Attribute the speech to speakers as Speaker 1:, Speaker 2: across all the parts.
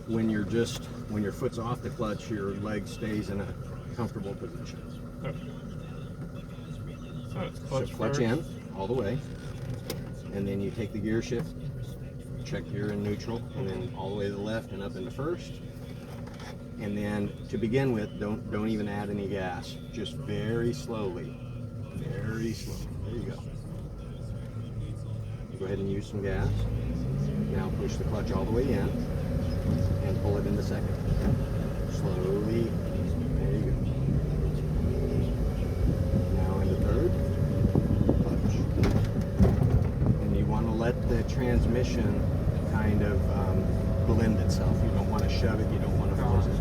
Speaker 1: when your foot's off the clutch, your leg stays in a comfortable position.
Speaker 2: Okay. So it's
Speaker 1: Clutch in all the way, and then you take the gear shift, check you're in neutral, and then all the way to the left and up into first. And then to begin with, don't even add any gas. Just very slowly. Very slowly. There you go. Go ahead and use some gas. Now push the clutch all the way in and pull it into second. Slowly. There you go. Now into third. Clutch. And you want to let the transmission kind of blend itself. You don't want to shove it. You don't want to force it.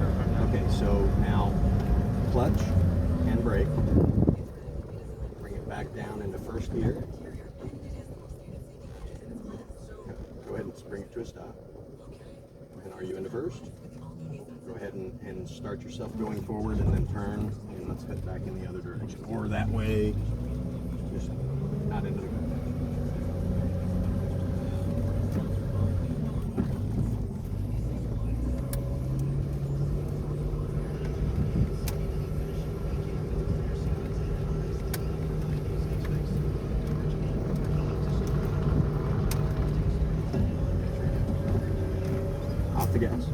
Speaker 1: Okay, so now clutch and brake. Bring it back down into first gear. Go ahead and bring it to a stop. And are you into first? Go ahead and start yourself going forward and then turn and let's head back in the other direction. Or that way, just out into the ground. Off the gas.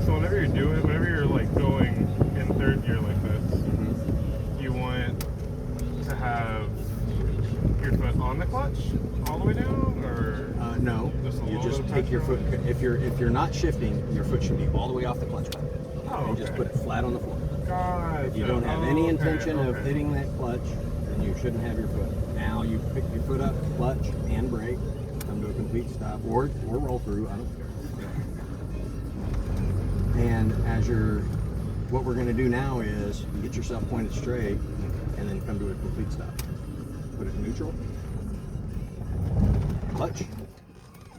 Speaker 2: So whenever you're like going in third gear like this, you want to have your foot on the clutch all the way down, or
Speaker 1: No,
Speaker 2: just a
Speaker 1: you
Speaker 2: little
Speaker 1: just
Speaker 2: bit of
Speaker 1: take your foot.
Speaker 2: pressure?
Speaker 1: If you're not shifting, your foot should be all the way off the clutch pedal.
Speaker 2: Oh,
Speaker 1: And just
Speaker 2: okay.
Speaker 1: put it flat on the floor.
Speaker 2: Gotcha.
Speaker 1: If you don't have
Speaker 2: Oh,
Speaker 1: any
Speaker 2: okay,
Speaker 1: intention of
Speaker 2: okay.
Speaker 1: hitting that clutch, then you shouldn't have your foot. Now you pick your foot up, clutch and brake, come to a complete stop, or roll through. I don't care. And what we're going to do now is get yourself pointed straight, and then come to a complete stop. Put it in neutral. Clutch.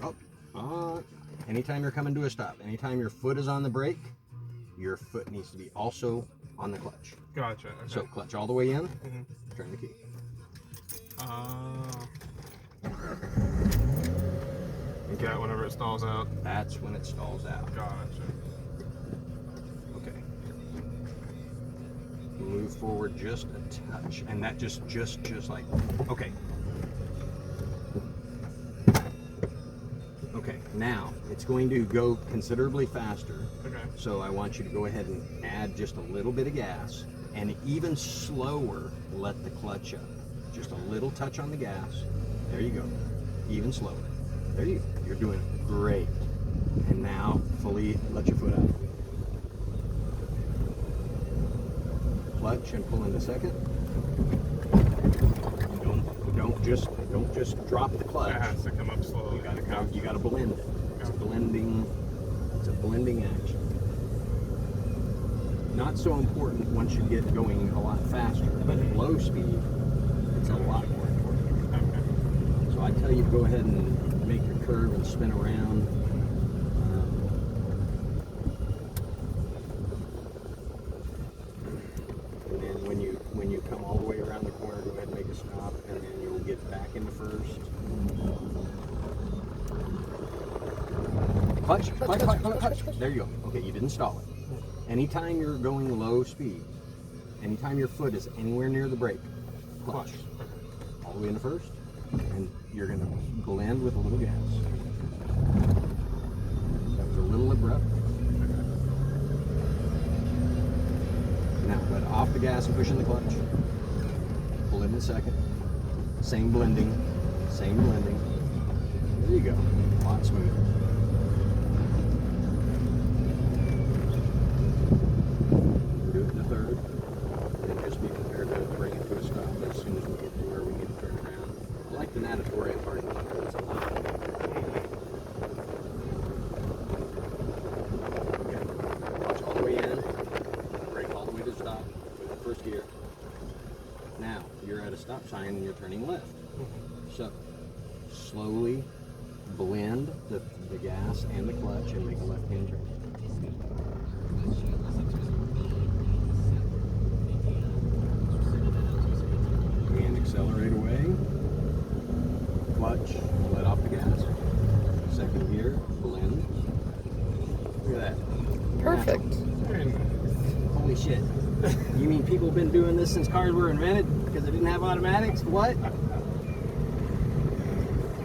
Speaker 1: Up. Anytime you're coming to a stop, anytime your foot is on the brake, your foot needs to be also on the clutch.
Speaker 2: Gotcha. Okay.
Speaker 1: So clutch all the way in, turn the key.
Speaker 2: Is that whenever it stalls out?
Speaker 1: That's when it stalls out.
Speaker 2: Gotcha.
Speaker 1: Okay. Move forward just a touch, and that just like, okay. Okay, now it's going to go considerably faster.
Speaker 2: Okay.
Speaker 1: So I want you to go ahead and add just a little bit of gas, and even slower, let the clutch up. Just a little touch on the gas. There you go. Even slower. There you go. You're doing great. And now fully let your foot out. Clutch and pull into second. Don't just drop the clutch.
Speaker 2: It has to come up slowly.
Speaker 1: You gotta blend it. It's a blending action. Not so important once you get going a lot faster, but at low speed, it's a lot more important.
Speaker 2: Okay.
Speaker 1: So I tell you to go ahead and make your curve and spin around. And then when you come all the way around the corner, go ahead and make a stop, and then you'll get back into first. Clutch. There you go. Okay, you didn't stall it. Anytime you're going low speed, anytime your foot is anywhere near the brake, clutch. All the way into first, and you're going to blend with a little gas. That was a little abrupt. Now let off the gas and push in the clutch. Pull in second. Same blending. There you go. A lot smoother. Do it in the third. And just be prepared to bring it to a stop as soon as we get to where we need to turn around. I like the natatorial parking lot. It's a lot. Okay. Clutch all the way in. Brake all the way to stop. first gear. Now, you're at a stop sign and you're turning left. So, slowly blend the gas and the clutch and make a left-hand turn. And accelerate away. Clutch, let off the gas. Second gear, blend. Look at that.
Speaker 3: Perfect.
Speaker 2: Very nice.
Speaker 1: Holy shit. You mean people have been doing this since cars were invented because they didn't have automatics? What?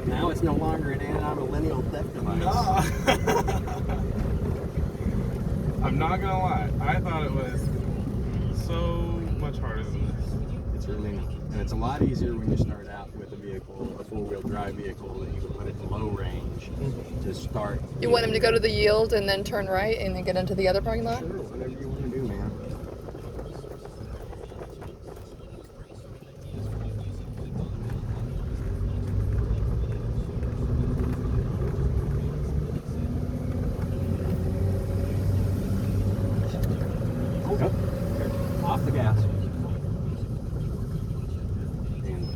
Speaker 1: Now it's no longer an millennial theft device.
Speaker 2: I'm not gonna lie. I thought it was so much harder than this.
Speaker 1: It's really not. And it's a lot easier when you start out with a vehicle, a four-wheel drive vehicle that you can put it in low range to start.
Speaker 3: You want him to go to the yield and then turn right and then get into the other parking lot?
Speaker 1: Sure, whatever you want to do, man. Yep. Off the gas. And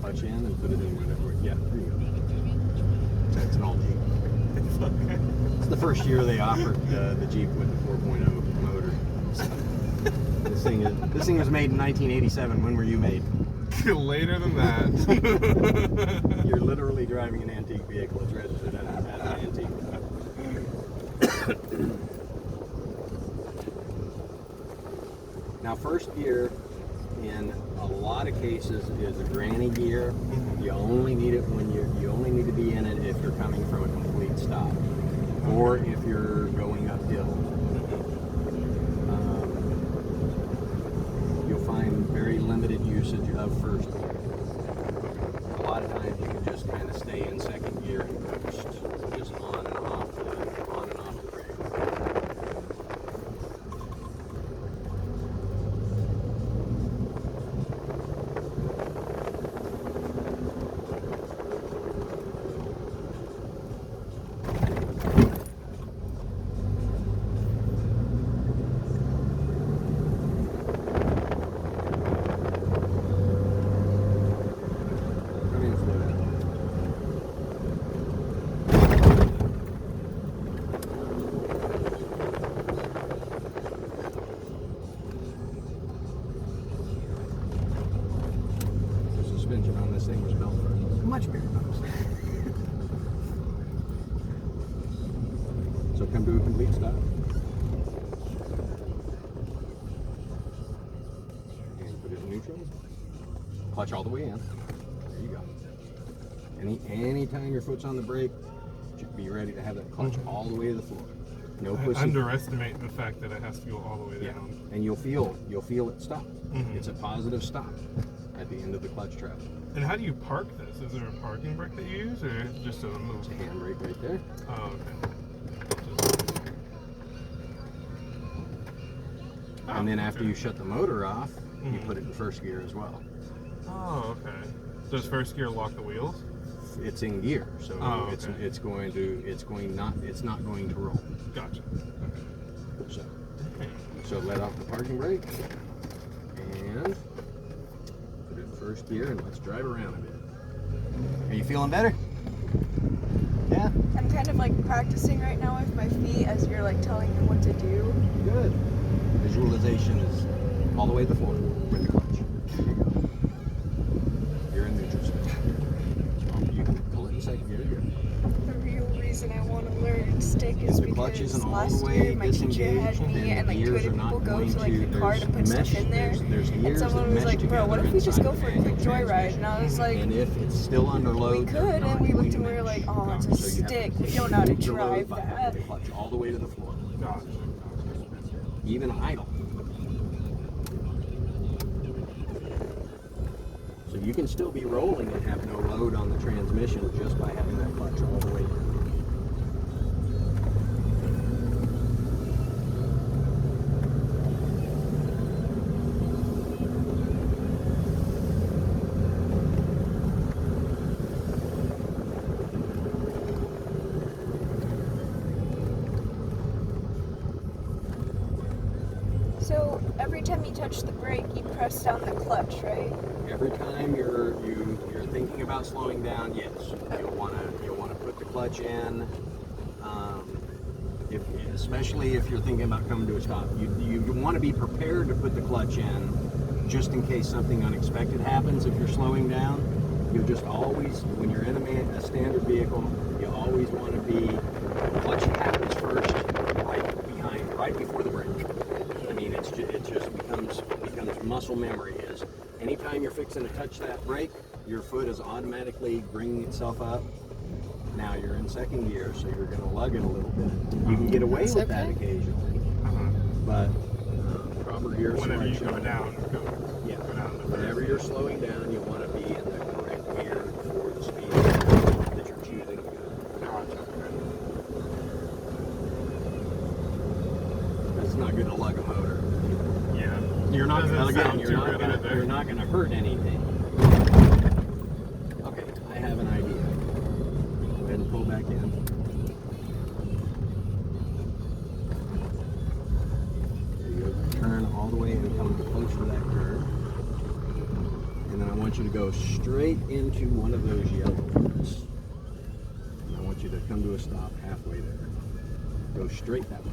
Speaker 1: clutch in and put it in whatever. Yeah, there you go. That's an all Jeep. It's the first year they offered the Jeep with the 4.0 motor. This thing was made in 1987. When were you made?
Speaker 2: Later than that.
Speaker 1: You're literally driving an antique vehicle. It's registered as an antique. Now, first gear in a lot of cases is a granny gear. You only need it when you only need to be in it if you're coming from a complete stop, or if you're going uphill. You'll find very limited usage of first gear. A lot of times you can just kind of stay in second gear and coast, just on and off the brake. Come in, slow down. The suspension on this thing was built for much bigger bumps. So come to a complete stop. And put it in neutral. Clutch all the way in. There you go. Anytime your foot's on the brake, should be ready to have that clutch all the way to the floor. No
Speaker 2: I
Speaker 1: pussy.
Speaker 2: underestimate the fact that it has to go all the way
Speaker 1: Yeah,
Speaker 2: down.
Speaker 1: and you'll feel it stop.
Speaker 2: Mhm.
Speaker 1: It's a positive stop at the end of the clutch trap.
Speaker 2: And how do you park this? Is there a parking brake that you use, or just a move?
Speaker 1: Handbrake right there.
Speaker 2: Oh, okay.
Speaker 1: And then after
Speaker 2: okay.
Speaker 1: you shut the motor off, you
Speaker 2: Mhm.
Speaker 1: put it in first gear as well.
Speaker 2: Oh, okay. Does first gear lock the wheels?
Speaker 1: It's in gear, so
Speaker 2: Oh,
Speaker 1: it's
Speaker 2: okay.
Speaker 1: it's not going to roll.
Speaker 2: Gotcha.
Speaker 1: So
Speaker 2: Okay.
Speaker 1: so let off the parking brake and put it in first gear and let's drive around a bit. Are you feeling better? Yeah?
Speaker 4: I'm kind of like practicing right now with my feet as you're like telling me what to do.
Speaker 1: Good. Visualization is all the way to the floor with the clutch. There you go. You're in neutral state. So you can pull it in second gear. Good.
Speaker 4: The real reason I want to learn stick is
Speaker 1: If the clutch
Speaker 4: because
Speaker 1: isn't all
Speaker 4: last
Speaker 1: the way
Speaker 4: year my teacher
Speaker 1: disengaged,
Speaker 4: had me
Speaker 1: then
Speaker 4: and
Speaker 1: the
Speaker 4: like two
Speaker 1: gears
Speaker 4: other
Speaker 1: are not
Speaker 4: people go
Speaker 1: going
Speaker 4: to like the car to put
Speaker 1: mesh,
Speaker 4: stuff in there.
Speaker 1: There's
Speaker 4: And
Speaker 1: gears
Speaker 4: someone
Speaker 1: that
Speaker 4: was
Speaker 1: mesh
Speaker 4: like, bro, what if we just
Speaker 1: together
Speaker 4: go for a
Speaker 1: inside
Speaker 4: quick
Speaker 1: the
Speaker 4: joyride?
Speaker 1: transmission.
Speaker 4: And I was like,
Speaker 1: And if it's still under load,
Speaker 4: we
Speaker 1: they're
Speaker 4: could,
Speaker 1: not
Speaker 4: and we
Speaker 1: going
Speaker 4: looked
Speaker 1: to
Speaker 4: and we were
Speaker 1: mesh.
Speaker 4: like, oh, it's a
Speaker 1: So you have to
Speaker 4: stick. We don't know how to
Speaker 1: keep the load
Speaker 4: drive
Speaker 1: by
Speaker 4: that.
Speaker 1: the clutch all the way to the floor,
Speaker 2: Gotcha.
Speaker 1: even idle. So you can still be rolling and have no load on the transmission just by having that clutch all the way in.
Speaker 4: So every time you touch the brake, you press down the clutch, right?
Speaker 1: Every time you're thinking about slowing down, yes, you'll wanna put the clutch in. Especially if you're thinking about coming to a stop, you want to be prepared to put the clutch in, just in case something unexpected happens. If you're slowing down, you just always, when you're in a standard vehicle, you always want to be, the clutch happens first, right before the brake. I mean, it just becomes muscle memory. Is anytime you're fixing to touch that brake, your foot is automatically bringing itself up. Now you're in second gear, so you're going to lug it a little bit. You can get away
Speaker 3: That's
Speaker 1: with that
Speaker 3: okay.
Speaker 1: occasionally, but proper gear
Speaker 2: Whenever you
Speaker 1: selection.
Speaker 2: go down,
Speaker 1: Yeah.
Speaker 2: go down the
Speaker 1: Whenever
Speaker 2: first.
Speaker 1: you're slowing down, you want to be in the correct gear for the speed that you're choosing to go.
Speaker 2: Gotcha, okay.
Speaker 1: It's not good to lug a motor.
Speaker 2: Yeah.
Speaker 1: You're not
Speaker 2: Doesn't
Speaker 1: again.
Speaker 2: sound too good either.
Speaker 1: You're not going to hurt anything. Okay, I have an idea. Go ahead and pull back in. There you go. Turn all the way and come close to that curve. And then I want you to go straight into one of those yellow ones. And I want you to come to a stop halfway there. Go straight that way.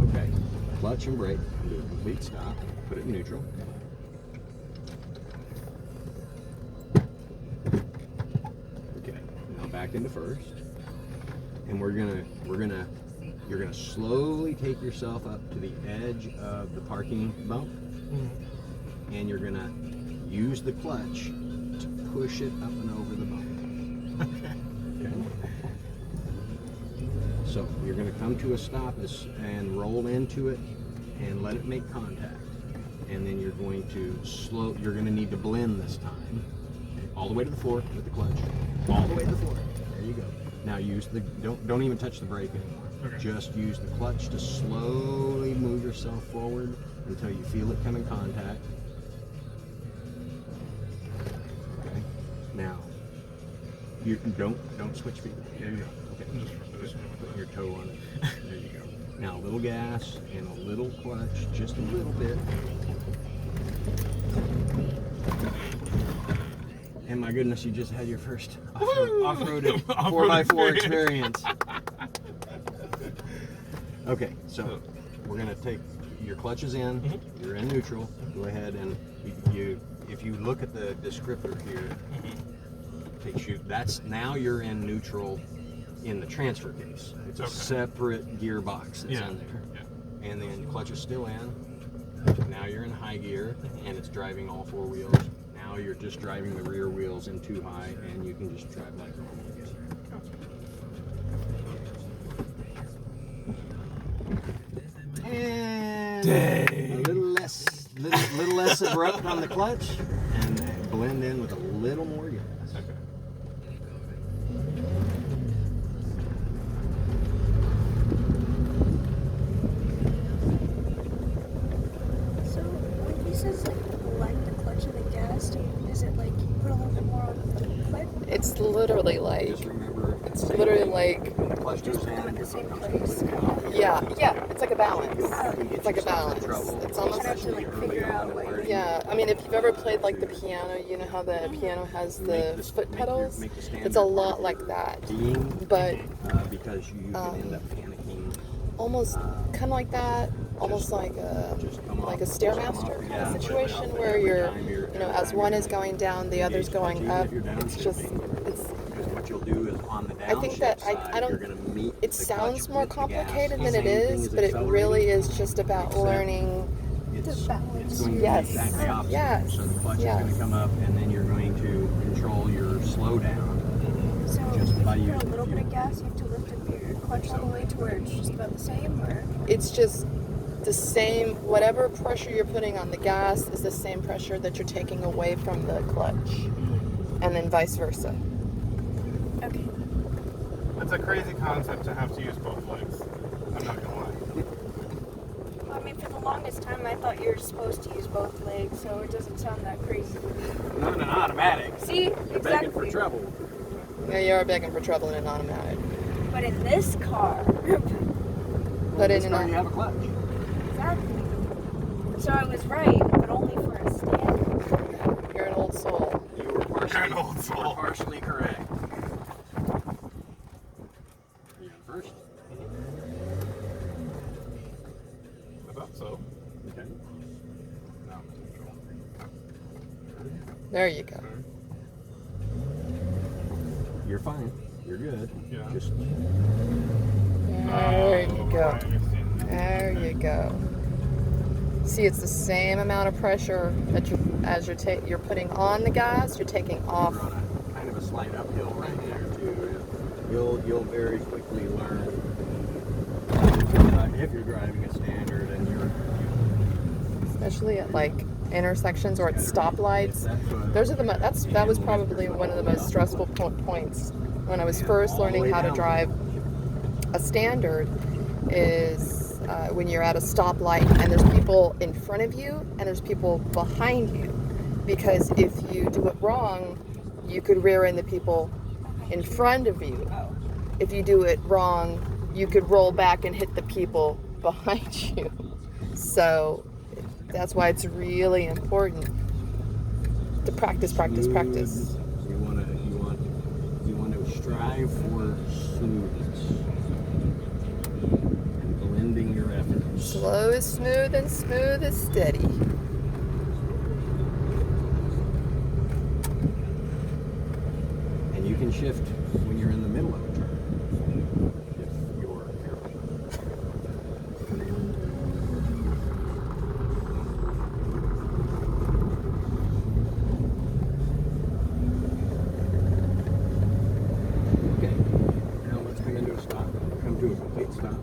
Speaker 1: Okay, clutch and brake, do a complete stop, put it in neutral. Okay, now back into first. And you're gonna slowly take yourself up to the edge of the parking bump. And you're gonna use the clutch to push it up and over the bump. Okay. So you're going to come to a stop and roll into it and let it make contact. And then you're going to you're going to need to blend this time. All the way to the floor with the clutch. All the way to the floor. There you go. Now don't even touch the brake anymore.
Speaker 2: Okay.
Speaker 1: Just use the clutch to slowly move yourself forward until you feel it come in contact. Okay. Now, you don't switch feet. There you go. Okay. Just put your toe on it. There you go. Now a little gas and a little clutch, just a little bit. And my goodness, you just had your first off-roaded 4x4 experience. Okay, so we're gonna take your clutches in. You're in neutral. Go ahead and if you look at the descriptor here, takes you. Now you're in neutral. In the transfer case, it's a separate gearbox that's in there, and then clutch is still in. Now you're in high gear, and it's driving all four wheels. Now you're just driving the rear wheels in too high, and you can just drive like normal again. And a little less abrupt on the clutch, and blend in with a little more gas.
Speaker 4: So when he says like blend the clutch and the gas, is it like you put a little bit more on the click?
Speaker 3: It's literally like,
Speaker 1: Just remember,
Speaker 3: it's literally like,
Speaker 1: when the clutch goes
Speaker 4: Just put
Speaker 1: in,
Speaker 4: them in the
Speaker 1: your
Speaker 4: same
Speaker 1: foot
Speaker 4: place.
Speaker 1: comes
Speaker 3: yeah, it's like a balance.
Speaker 1: It's
Speaker 3: It's like a balance. It's almost
Speaker 4: have to like figure out like
Speaker 3: Yeah, I mean, if you've ever played like the piano, you know how the piano has the foot pedals? It's a lot like that. But
Speaker 1: because you can end up panicking.
Speaker 3: almost kind of like that, almost like a Stairmaster kind of situation where you're, you know, as one is going down, the other's going up. It's just, it's.
Speaker 1: Because what you'll do is on the downshift
Speaker 3: I think that I
Speaker 1: side,
Speaker 3: don't.
Speaker 1: you're gonna meet
Speaker 3: It
Speaker 1: the
Speaker 3: sounds
Speaker 1: clutch
Speaker 3: more
Speaker 1: with the gas.
Speaker 3: complicated than
Speaker 1: The
Speaker 3: it
Speaker 1: same thing
Speaker 3: is,
Speaker 1: as
Speaker 3: but it really is
Speaker 1: accelerating,
Speaker 3: just about
Speaker 1: except
Speaker 3: learning.
Speaker 1: It's
Speaker 4: balance.
Speaker 1: going to
Speaker 3: Yes.
Speaker 1: be exactly opposite.
Speaker 3: Yes.
Speaker 1: So the clutch
Speaker 3: Yes.
Speaker 1: is going to come up, and then you're going to control your slowdown.
Speaker 4: So
Speaker 1: Just
Speaker 4: if
Speaker 1: by
Speaker 4: you
Speaker 1: you-
Speaker 4: put a little bit of gas, you have to lift up your clutch all the way to where it's just about the same, or
Speaker 3: It's just the same, whatever pressure you're putting on the gas is the same pressure that you're taking away from the clutch, and then vice versa.
Speaker 4: okay.
Speaker 2: It's a crazy concept to have to use both legs. I'm not gonna lie.
Speaker 4: I mean, for the longest time, I thought you were supposed to use both legs, so it doesn't sound that crazy to me.
Speaker 1: Not an automatic.
Speaker 4: See,
Speaker 1: You're begging for
Speaker 4: exactly.
Speaker 1: trouble.
Speaker 3: Yeah, you are begging for trouble in an automatic.
Speaker 4: But in this car,
Speaker 3: Put
Speaker 1: this
Speaker 3: in
Speaker 1: car
Speaker 3: an
Speaker 1: you have a clutch.
Speaker 4: Exactly. So I was right, but only for a stand.
Speaker 3: You're an old soul.
Speaker 1: You were partially,
Speaker 2: An old soul.
Speaker 1: You were partially correct. You on first?
Speaker 2: I thought so.
Speaker 1: Okay.
Speaker 2: Now I'm in neutral.
Speaker 3: There you go.
Speaker 1: You're fine. You're good.
Speaker 2: Yeah.
Speaker 1: Just
Speaker 3: There you
Speaker 2: I
Speaker 3: go.
Speaker 2: understand.
Speaker 3: There you go. See, it's the same amount of pressure that you're putting on the gas, you're taking off.
Speaker 1: you're on a kind of a slight uphill right there too. You'll very quickly learn if you're driving a standard and you're
Speaker 3: Especially at like intersections or at stoplights.
Speaker 1: Those are
Speaker 3: That was probably one of the most stressful points when I was first learning how to drive a standard. Is when you're at a stoplight and there's people in front of you and there's people behind you, because if you do it wrong, you could rear end the people in front of you. If you do it wrong, you could roll back and hit the people behind you. So that's why it's really important to practice.
Speaker 1: You want to strive for smoothness and blending your efforts.
Speaker 3: Slow is smooth and smooth is steady.
Speaker 1: And you can shift when you're in the middle of a turn if you're careful. Okay, now let's come into a stop. Come to a complete stop.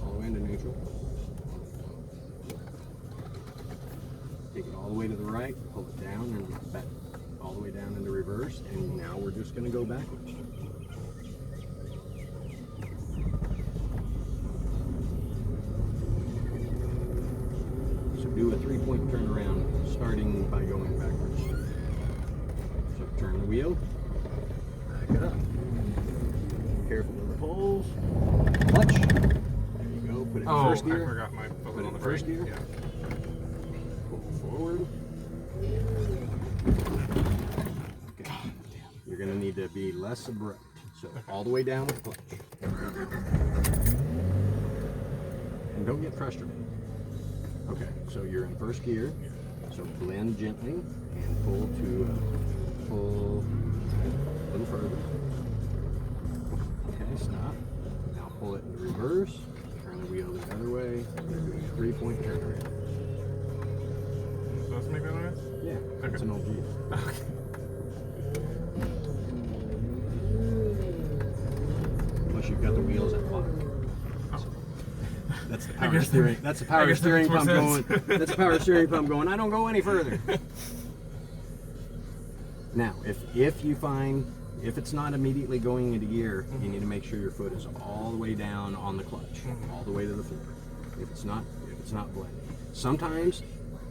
Speaker 1: All the way into neutral. Take it all the way to the right, pull it down and back all the way down into reverse, and now we're just going to go backwards. So do a 3-point turnaround starting by going backwards. So turn the wheel, back it up. Careful of the poles, clutch. There you go, put it in
Speaker 2: Oh,
Speaker 1: first gear.
Speaker 2: I forgot my
Speaker 1: Put
Speaker 2: foot
Speaker 1: it
Speaker 2: on
Speaker 1: in
Speaker 2: the
Speaker 1: first
Speaker 2: brake.
Speaker 1: gear.
Speaker 2: Yeah.
Speaker 1: Pull forward. Okay. You're going to need to be less abrupt. So all the way down with clutch. And don't get frustrated. Okay, so you're in first gear. So blend gently and pull a little further. Okay, stop. Now pull it in reverse. Turn the wheel the other way. Do a 3-point turnaround.
Speaker 2: Supposed to make that noise?
Speaker 1: Yeah, that's
Speaker 2: Okay.
Speaker 1: an old Jeep.
Speaker 2: Okay.
Speaker 1: Unless you've got the wheels at lock.
Speaker 2: Oh.
Speaker 1: That's the
Speaker 2: I
Speaker 1: power
Speaker 2: guess
Speaker 1: steering.
Speaker 2: that-
Speaker 1: That's the
Speaker 2: I
Speaker 1: power
Speaker 2: guess that
Speaker 1: steering
Speaker 2: makes
Speaker 1: pump
Speaker 2: more
Speaker 1: going.
Speaker 2: sense.
Speaker 1: That's the power steering pump going. I don't go any further. Now, if you find if it's not immediately going into gear, you need to make sure your foot is all the way down on the clutch, all the way to the floor. If it's not blending, sometimes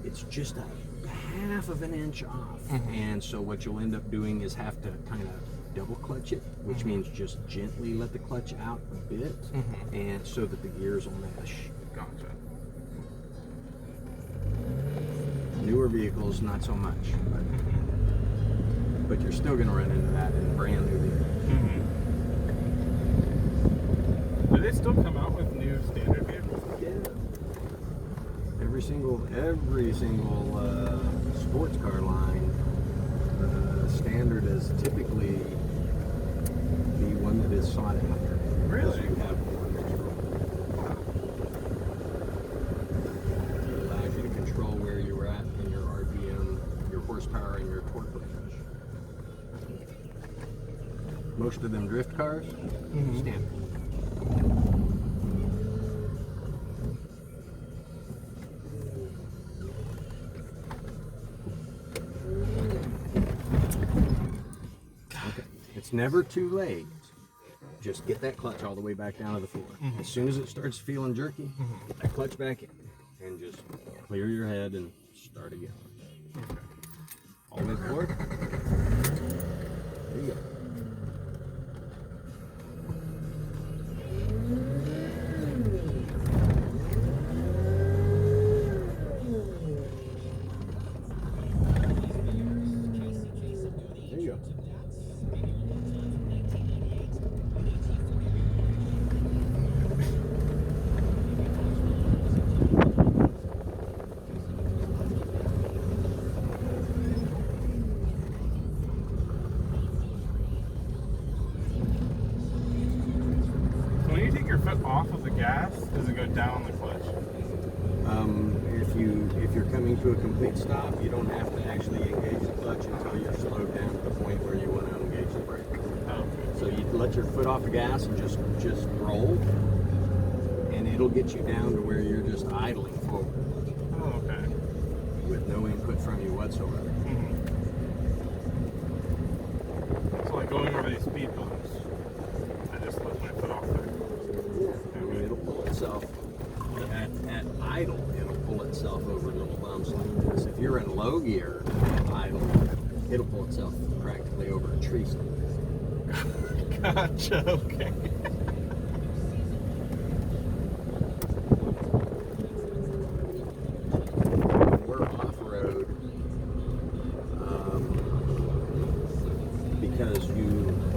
Speaker 1: it's just a half of an inch off, and so what you'll end up doing is have to kind of double clutch it, which means just gently let the clutch out a bit, and so that the gears will mesh.
Speaker 2: Gotcha.
Speaker 1: Newer vehicles, not so much, but you're still going to run into that in brand new vehicles.
Speaker 2: Do they still come out with new standard vehicles?
Speaker 1: Yeah. Every single sports car line, standard is typically the one that is sought after.
Speaker 2: Really?
Speaker 1: So you have more control. It allows you to control where you're at in your RPM, your horsepower, and your torque range. Most of them drift cars, standard. Okay. It's never too late. Just get that clutch all the way back down to the floor. As soon as it starts feeling jerky, get that clutch back in and just clear your head and start again. All the way to the floor. There you go.
Speaker 2: your foot off of the gas, does it go down the clutch?
Speaker 1: If you're coming to a complete stop, you don't have to actually engage the clutch until you're slowed down to the point where you want to engage the brake.
Speaker 2: Oh,
Speaker 1: So you let your foot off the gas and just roll, and it'll get you down to where you're just idling forward
Speaker 2: oh okay.
Speaker 1: with no input from you whatsoever.
Speaker 2: Mm-hmm. So like going over these speed bumps, I just lift my foot off there.
Speaker 1: I mean, it'll pull itself at idle. It'll pull itself over little bumps like this. If you're in low gear at idle, it'll pull itself practically over a tree stump.
Speaker 2: Gotcha, okay.
Speaker 1: When we're off road, because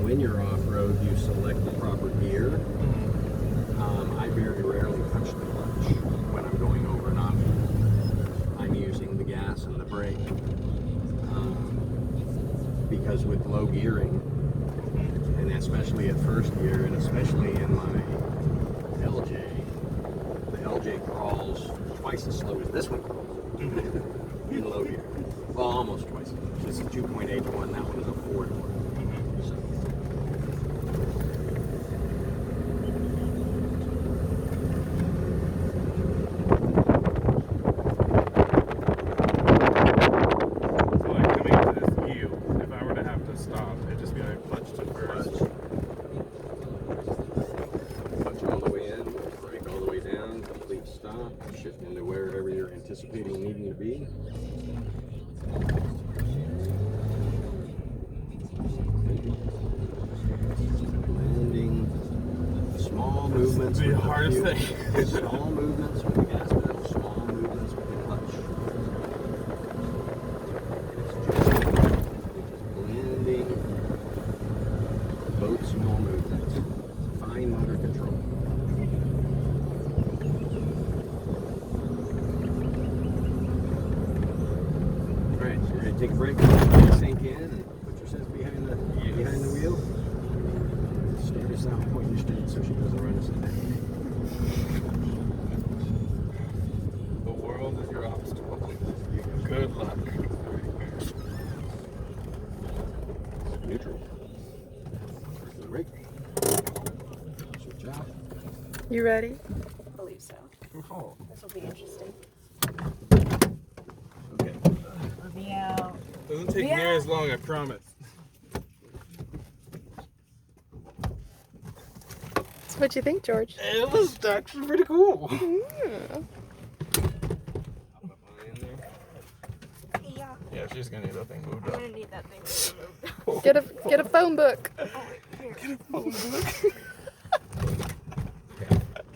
Speaker 1: when you're off road, you select the proper gear. I very rarely punch the clutch when I'm going over an obstacle. I'm using the gas and the brake. Because with low gearing, and especially at first gear, and especially in my LJ, the LJ crawls twice as slow as this one crawls in low gear. Well, almost twice as much. This is 2.8 to 1, that one is a 4 to 1.
Speaker 2: So like coming to this view, if I were to have to stop, it'd just be like clutch to first.
Speaker 1: Clutch all the way in, brake all the way down, complete stop, shift into wherever you're anticipating needing to be. Landing, small movements.
Speaker 2: The
Speaker 1: with
Speaker 2: hardest
Speaker 1: fuel.
Speaker 2: thing.
Speaker 1: Small movements with the gas pedal, small movements with the clutch. Just blending, both small movements. Fine motor control. Alright, so you're going to take a break, sink in, and put yourself behind the wheel. Start us out, point your street so she doesn't run us down.
Speaker 2: The world is your obstacle. Good luck.
Speaker 1: Neutral. Break. Switch out.
Speaker 3: You ready?
Speaker 4: I believe so.
Speaker 2: Oh.
Speaker 4: This will be interesting.
Speaker 1: Okay.
Speaker 4: Let me out.
Speaker 2: Doesn't take near as long, I promise.
Speaker 3: So what you think, George?
Speaker 2: It was actually pretty cool.
Speaker 4: Yeah.
Speaker 2: Yeah, she's gonna need that thing moved
Speaker 4: I'm
Speaker 2: up.
Speaker 4: gonna need that thing removed.
Speaker 3: Get a phone book.
Speaker 1: Okay.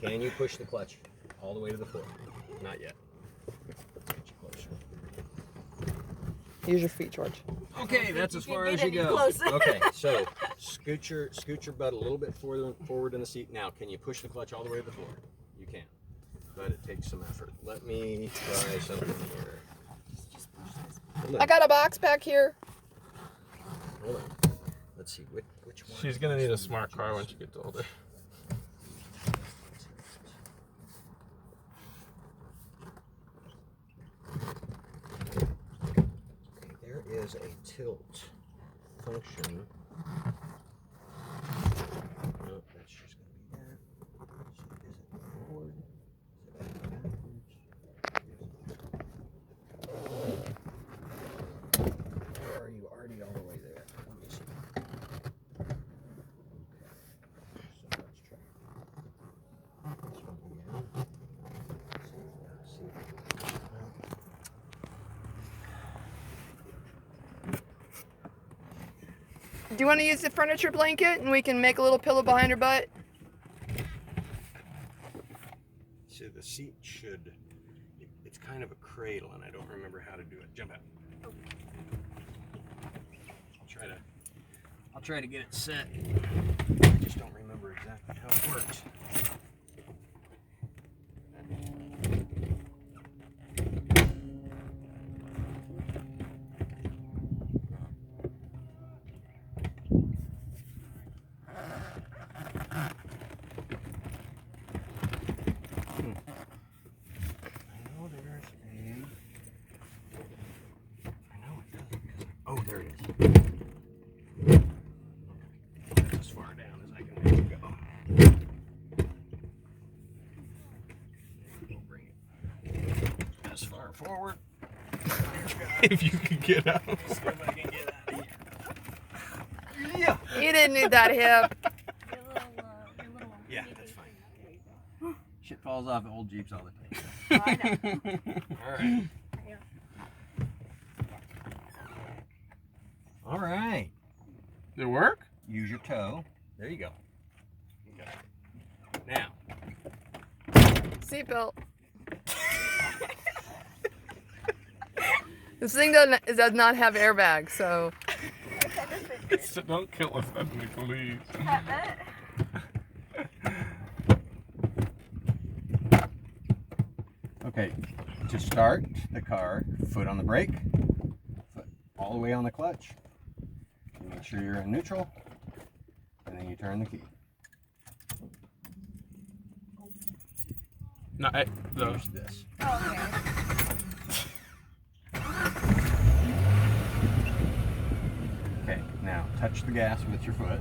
Speaker 1: Can you push the clutch all the way to the floor? Not yet. Get you closer.
Speaker 3: Use your feet, George.
Speaker 1: Okay, that's as far
Speaker 4: get
Speaker 1: as you
Speaker 4: any
Speaker 1: go.
Speaker 4: closer.
Speaker 1: Okay, so scoot your butt a little bit forward in the seat. Now, can you push the clutch all the way to the floor? You can, but it takes some effort. Let me try something here. Hold on.
Speaker 3: I got a box back here.
Speaker 1: Hold on. Let's see which one.
Speaker 2: She's gonna need a smart car when she gets older.
Speaker 1: Okay, there is a tilt function. Nope, that's just going to be that. So is it forward? Is it backwards? Or are you already all the way there? Let me see. Okay. So let's try this one again. See.
Speaker 3: Do you want to use the furniture blanket and we can make a little pillow behind her butt?
Speaker 1: So the seat should, it's kind of a cradle and I don't remember how to do it. Jump out. I'll try to get it set. I just don't remember exactly how it works. forward.
Speaker 2: If you can get out.
Speaker 1: See if I can get out of here. Yeah.
Speaker 3: You didn't need that hip.
Speaker 4: Your little
Speaker 1: Yeah, that's fine. Shit falls off of old Jeeps all the time.
Speaker 4: Oh, I know.
Speaker 1: All right. All right.
Speaker 2: Did it work?
Speaker 1: Use your toe. There you go. Okay. Now,
Speaker 3: Seatbelt. This thing does not have airbags, so
Speaker 2: Don't kill us, Stephanie, please.
Speaker 1: okay, to start the car, foot on the brake, foot all the way on the clutch. You make sure you're in neutral, and then you turn the key.
Speaker 2: No,
Speaker 1: Use this. Okay, now touch the gas with your foot.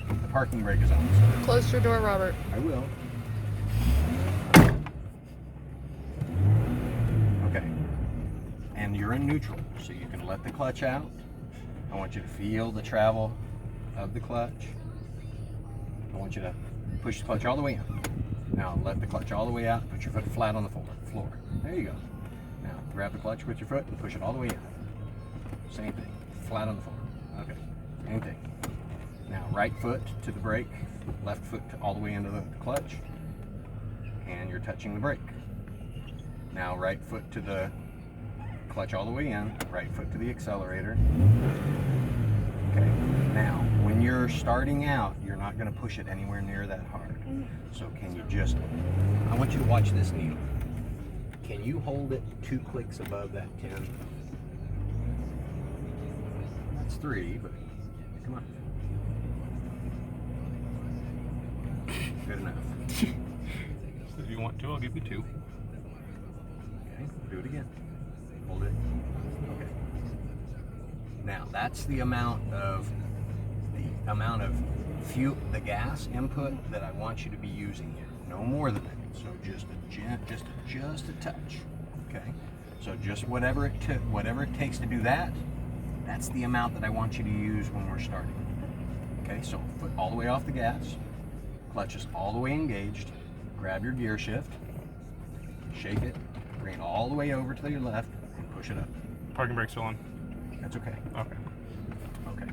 Speaker 1: The parking brake is on. So
Speaker 3: close your door, Robert.
Speaker 1: I will. Okay. And you're in neutral, so you can let the clutch out. I want you to feel the travel of the clutch. I want you to push the clutch all the way in. Now let the clutch all the way out. Put your foot flat on the floor. There you go. Now grab the clutch with your foot and push it all the way in. Same thing. Flat on the floor. Okay. Same thing. Now right foot to the brake, left foot all the way into the clutch, and you're touching the brake. Now right foot to the clutch all the way in, right foot to the accelerator. Okay. Now when you're starting out, you're not going to push it anywhere near that hard. So can you just, I want you to watch this needle. Can you hold it 2 clicks above that 10? That's 3, but come on. Good enough.
Speaker 2: If you want to, I'll give you 2.
Speaker 1: Okay, do it again. Hold it. Okay. Now that's the amount of fuel, the gas input that I want you to be using here. No more than that. So just a touch. Okay. So just whatever it takes to do that. That's the amount that I want you to use when we're starting. Okay. So foot all the way off the gas. Clutch is all the way engaged. Grab your gear shift. Shake it. Bring it all the way over to your left and push it up.
Speaker 2: Parking brake's still on.
Speaker 1: That's okay.
Speaker 2: Okay.
Speaker 1: Okay.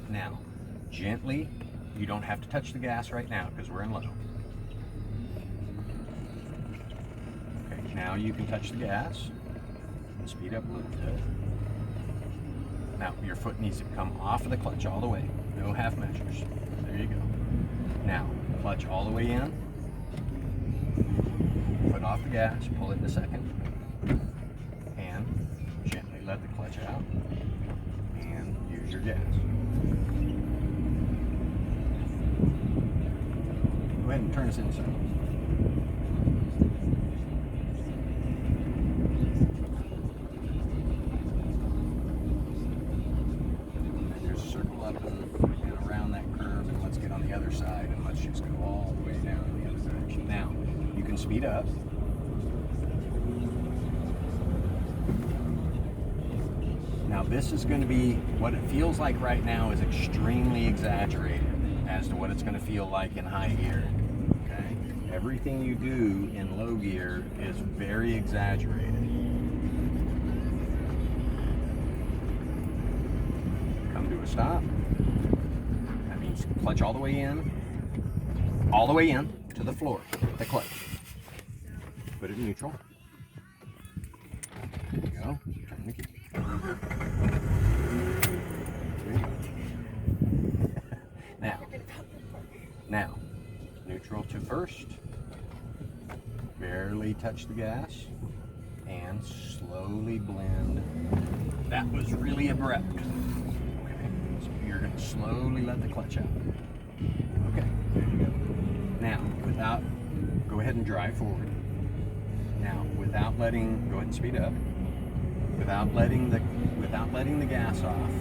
Speaker 1: Now, gently, you don't have to touch the gas right now because we're in low. Okay, now you can touch the gas and speed up a little bit. Now, your foot needs to come off of the clutch all the way. No half measures. There you go. Now, clutch all the way in. Foot off the gas, pull it in a second. And gently let the clutch out. And use your gas. Go ahead and turn us in circles. And there's a circle up and around that curve, and let's get on the other side, and let's just go all the way down in the other direction. Now, you can speed up. Now this is going to be, what it feels like right now is extremely exaggerated as to what it's going to feel like in high gear. Okay? Everything you do in low gear is very exaggerated. Come to a stop. That means clutch all the way in to the floor, the clutch. Put it in neutral. There you go. Turn the key. Now, neutral to first, barely touch the gas, and slowly blend. That was really abrupt. Okay, so you're going to slowly let the clutch out. Okay, there you go. Now, go ahead and drive forward. Now, go ahead and speed up. Without letting the gas off,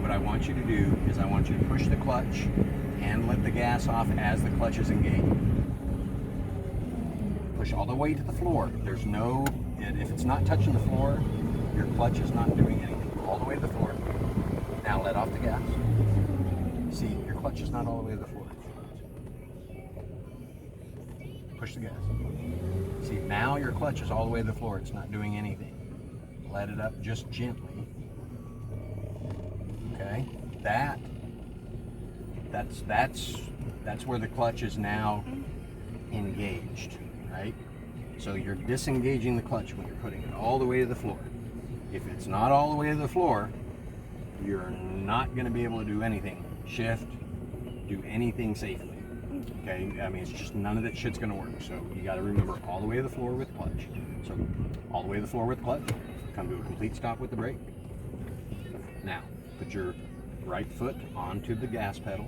Speaker 1: what I want you to do is I want you to push the clutch and let the gas off as the clutch is engaged. Push all the way to the floor. There's no, if it's not touching the floor, your clutch is not doing anything. All the way to the floor. Now let off the gas. See, your clutch is not all the way to the floor. Push the gas. See, now your clutch is all the way to the floor. It's not doing anything. Let it up just gently. Okay? That's where the clutch is now engaged, right? So you're disengaging the clutch when you're putting it all the way to the floor. If it's not all the way to the floor, you're not going to be able to do anything. Shift, do anything safely. Okay? I mean, it's just none of that shit's going to work. So you got to remember all the way to the floor with clutch. So all the way to the floor with clutch. Come to a complete stop with the brake. Now, put your right foot onto the gas pedal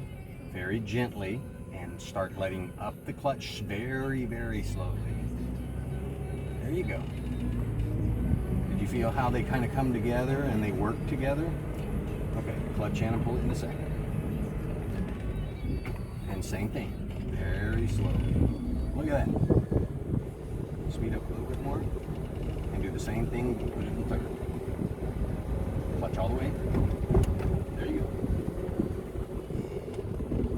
Speaker 1: very gently and start letting up the clutch very, very slowly. There you go. Did you feel how they kind of come together and they work together? Okay, clutch in and pull it in a second. And same thing, very slowly. Look at that. Speed up a little bit more. And do the same thing, put it in third. Clutch all the way. There you go.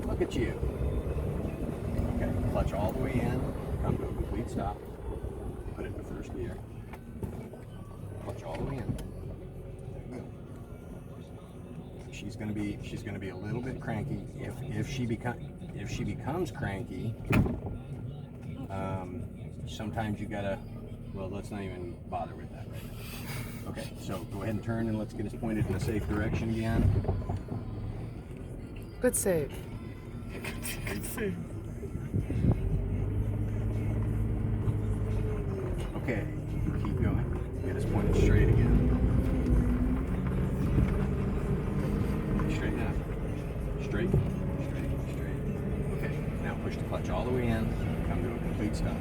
Speaker 1: Look at you. Okay, clutch all the way in, come to a complete stop. Put it in first gear. Clutch all the way in. There you go. She's gonna be a little bit cranky. If she becomes cranky, sometimes you gotta. Well, let's not even bother with that right now. Okay, so go ahead and turn and let's get us pointed in a safe direction again.
Speaker 3: Good save.
Speaker 1: Okay, keep going. Get us pointed straight again. Straighten out. Straight, straight, straight. Okay, now push the clutch all the way in. Come to a complete stop.